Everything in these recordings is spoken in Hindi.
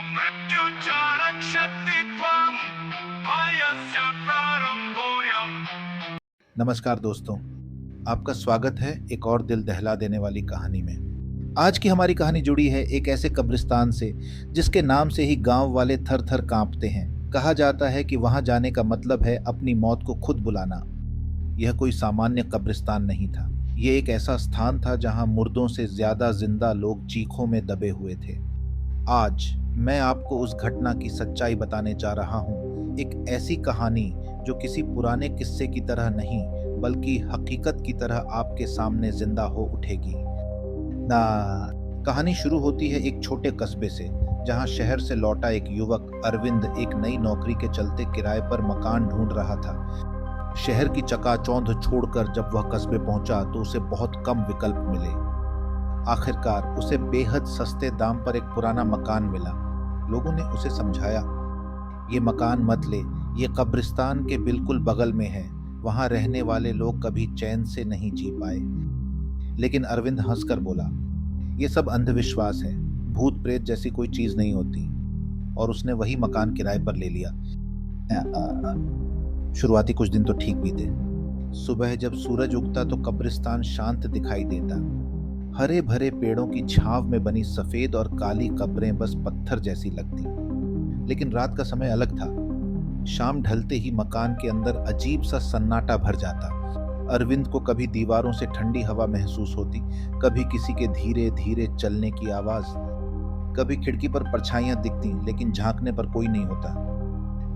मृत्युचारक्षत्रित्वं भयस्य प्रारम्भोऽयम्। नमस्कार दोस्तों, आपका स्वागत है एक और दिल दहला देने वाली कहानी में। आज की हमारी कहानी जुड़ी है एक ऐसे कब्रिस्तान से जिसके नाम से ही गांव वाले थर थर कांपते हैं। कहा जाता है कि वहां जाने का मतलब है अपनी मौत को खुद बुलाना। यह कोई सामान्य कब्रिस्तान नहीं था। यह एक ऐसा स्थान था जहां मुर्दों से ज्यादा जिंदा लोग चीखों में दबे हुए थे। आज मैं आपको उस घटना की सच्चाई बताने जा रहा हूँ। एक ऐसी कहानी जो किसी पुराने किस्से की तरह नहीं बल्कि हकीकत की तरह आपके सामने जिंदा हो उठेगी। ना कहानी शुरू होती है एक छोटे कस्बे से, जहां शहर से लौटा एक युवक अरविंद एक नई नौकरी के चलते किराए पर मकान ढूंढ रहा था। शहर की चकाचौंध छोड़कर जब वह कस्बे पहुंचा तो उसे बहुत कम विकल्प मिले। आखिरकार उसे बेहद सस्ते दाम पर एक पुराना मकान मिला। लोगों ने उसे समझाया, ये मकान मत ले, ये कब्रिस्तान के बिल्कुल बगल में है, वहां रहने वाले लोग कभी चैन से नहीं जी पाए। लेकिन अरविंद हंसकर बोला, ये सब अंधविश्वास है, भूत प्रेत जैसी कोई चीज नहीं होती। और उसने वही मकान किराए पर ले लिया। शुरुआती कुछ दिन तो ठीक बीते। सुबह जब सूरज उगता तो कब्रिस्तान शांत दिखाई देता। हरे भरे पेड़ों की छांव में बनी सफेद और काली कब्रें बस पत्थर जैसी लगती। लेकिन रात का समय अलग था। शाम ढलते ही मकान के अंदर अजीब सा सन्नाटा भर जाता। अरविंद को कभी दीवारों से ठंडी हवा महसूस होती, कभी किसी के धीरे धीरे चलने की आवाज, कभी खिड़की पर परछाइयां दिखती लेकिन झांकने पर कोई नहीं होता।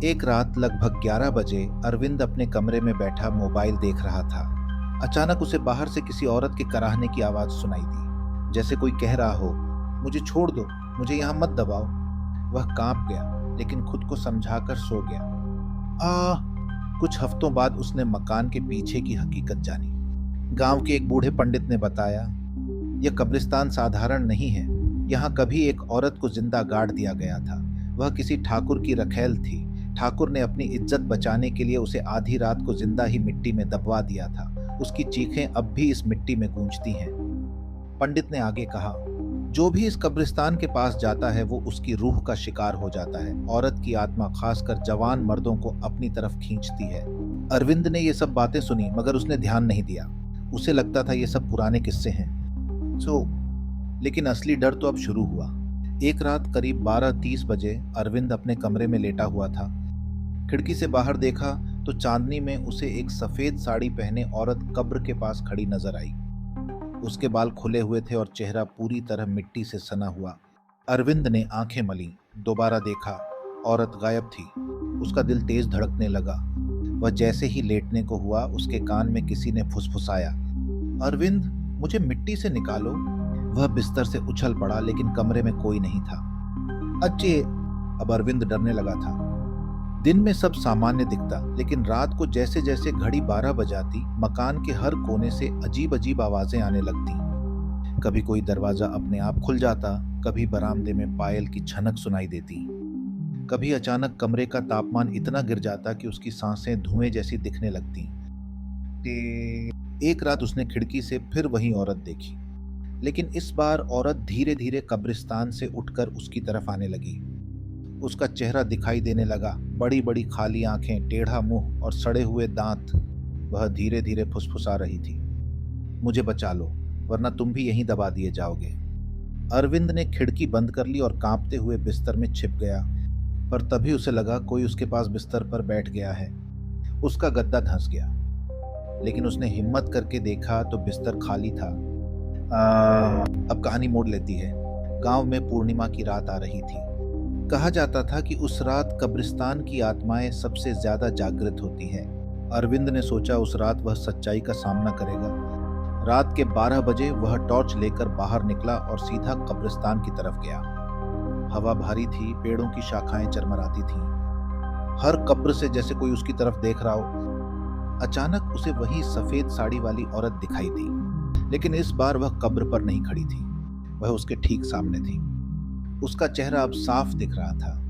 एक रात लगभग 11 बजे अरविंद अपने कमरे में बैठा मोबाइल देख रहा था। अचानक उसे बाहर से किसी औरत के कराहने की आवाज सुनाई दी, जैसे कोई कह रहा हो, मुझे छोड़ दो, मुझे यहाँ मत दबाओ। वह कांप गया लेकिन खुद को समझाकर सो गया। कुछ हफ्तों बाद उसने मकान के पीछे की हकीकत जानी। गांव के एक बूढ़े पंडित ने बताया, यह कब्रिस्तान साधारण नहीं है। यहाँ कभी एक औरत को जिंदा गाड़ दिया गया था। वह किसी ठाकुर की रखैल थी। ठाकुर ने अपनी इज्जत बचाने के लिए उसे आधी रात को जिंदा ही मिट्टी में दबवा दिया था। उसकी चीखें अब भी इस मिट्टी में गूंजती हैं। पंडित ने आगे कहा, जो भी इस कब्रिस्तान के पास जाता है वो उसकी रूह का शिकार हो जाता है। औरत की आत्मा खासकर जवान मर्दों को अपनी तरफ खींचती है। अरविंद ने ये सब बातें सुनी मगर उसने ध्यान नहीं दिया। उसे लगता था ये सब पुराने किस्से हैं। लेकिन असली डर तो अब शुरू हुआ। एक रात करीब 12:30 बजे अरविंद अपने कमरे में लेटा हुआ था। खिड़की से बाहर देखा तो चांदनी में उसे एक सफेद साड़ी पहने औरत कब्र के पास खड़ी नजर आई। उसके बाल खुले हुए थे और चेहरा पूरी तरह मिट्टी से सना हुआ। अरविंद ने आंखें मली, दोबारा देखा, औरत गायब थी। उसका दिल तेज धड़कने लगा। वह जैसे ही लेटने को हुआ उसके कान में किसी ने फुसफुसाया, अरविंद, मुझे मिट्टी से निकालो। वह बिस्तर से उछल पड़ा लेकिन कमरे में कोई नहीं था। अच्छे, अब अरविंद डरने लगा था। दिन में सब सामान्य दिखता, लेकिन रात को जैसे जैसे घड़ी 12 बजाती, मकान के हर कोने से अजीब अजीब आवाजें आने लगती। कभी कोई दरवाजा अपने आप खुल जाता, कभी बरामदे में पायल की छनक सुनाई देती, कभी अचानक कमरे का तापमान इतना गिर जाता कि उसकी सांसें धुएं जैसी दिखने लगती। एक रात उसने खिड़की से फिर वही औरत देखी, लेकिन इस बार औरत धीरे धीरे कब्रिस्तान से उठकर उसकी तरफ आने लगी। उसका चेहरा दिखाई देने लगा, बड़ी बड़ी खाली आंखें, टेढ़ा मुंह और सड़े हुए दांत। वह धीरे धीरे फुसफुसा रही थी, मुझे बचा लो वरना तुम भी यहीं दबा दिए जाओगे। अरविंद ने खिड़की बंद कर ली और कांपते हुए बिस्तर में छिप गया। पर तभी उसे लगा कोई उसके पास बिस्तर पर बैठ गया है। उसका गद्दा धंस गया, लेकिन उसने हिम्मत करके देखा तो बिस्तर खाली था। अब कहानी मोड़ लेती है। गांव में पूर्णिमा की रात आ रही थी। कहा जाता था कि उस रात कब्रिस्तान की आत्माएं सबसे ज्यादा जागृत होती हैं। अरविंद ने सोचा उस रात वह सच्चाई का सामना करेगा। रात के 12 बजे वह टॉर्च लेकर बाहर निकला और सीधा कब्रिस्तान की तरफ गया। हवा भारी थी, पेड़ों की शाखाएं चरमराती थीं। हर कब्र से जैसे कोई उसकी तरफ देख रहा हो। अचानक उसे वही सफेद साड़ी वाली औरत दिखाई दी, लेकिन इस बार वह कब्र पर नहीं खड़ी थी, वह उसके ठीक सामने थी। उसका चेहरा अब साफ दिख रहा था,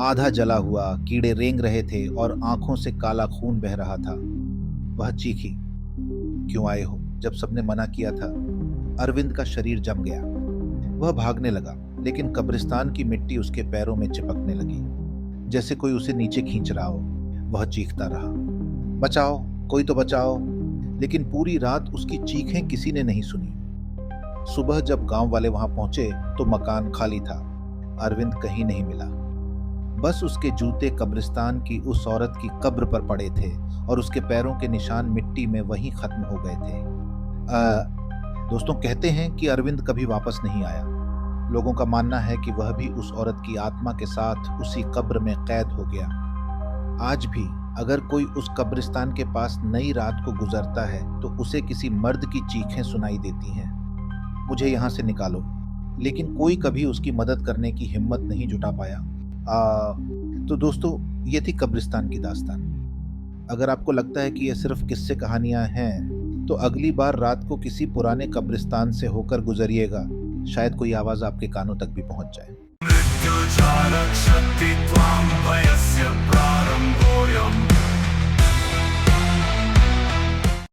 आधा जला हुआ, कीड़े रेंग रहे थे और आंखों से काला खून बह रहा था। वह चीखी, क्यों आए हो? जब सबने मना किया था। अरविंद का शरीर जम गया। वह भागने लगा, लेकिन कब्रिस्तान की मिट्टी उसके पैरों में चिपकने लगी, जैसे कोई उसे नीचे खींच रहा हो। वह चीखता रहा, बचाओ, कोई तो बचाओ। लेकिन पूरी रात उसकी चीखें किसी ने नहीं सुनी। सुबह जब गांव वाले वहां पहुंचे तो मकान खाली था। अरविंद कहीं नहीं मिला। बस उसके जूते कब्रिस्तान की उस औरत की कब्र पर पड़े थे और उसके पैरों के निशान मिट्टी में वहीं खत्म हो गए थे। दोस्तों, कहते हैं कि अरविंद कभी वापस नहीं आया। लोगों का मानना है कि वह भी उस औरत की आत्मा के साथ उसी कब्र में कैद हो गया। आज भी अगर कोई उस कब्रिस्तान के पास नई रात को गुजरता है तो उसे किसी मर्द की चीखें सुनाई देती हैं, मुझे यहाँ से निकालो। लेकिन कोई कभी उसकी मदद करने की हिम्मत नहीं जुटा पाया। तो दोस्तों, ये थी कब्रिस्तान की दास्तान। अगर आपको लगता है कि ये सिर्फ किस्से कहानियां हैं, तो अगली बार रात को किसी पुराने कब्रिस्तान से होकर गुजरिएगा। शायद कोई आवाज आपके कानों तक भी पहुंच जाए। मृत्युचा रक्षक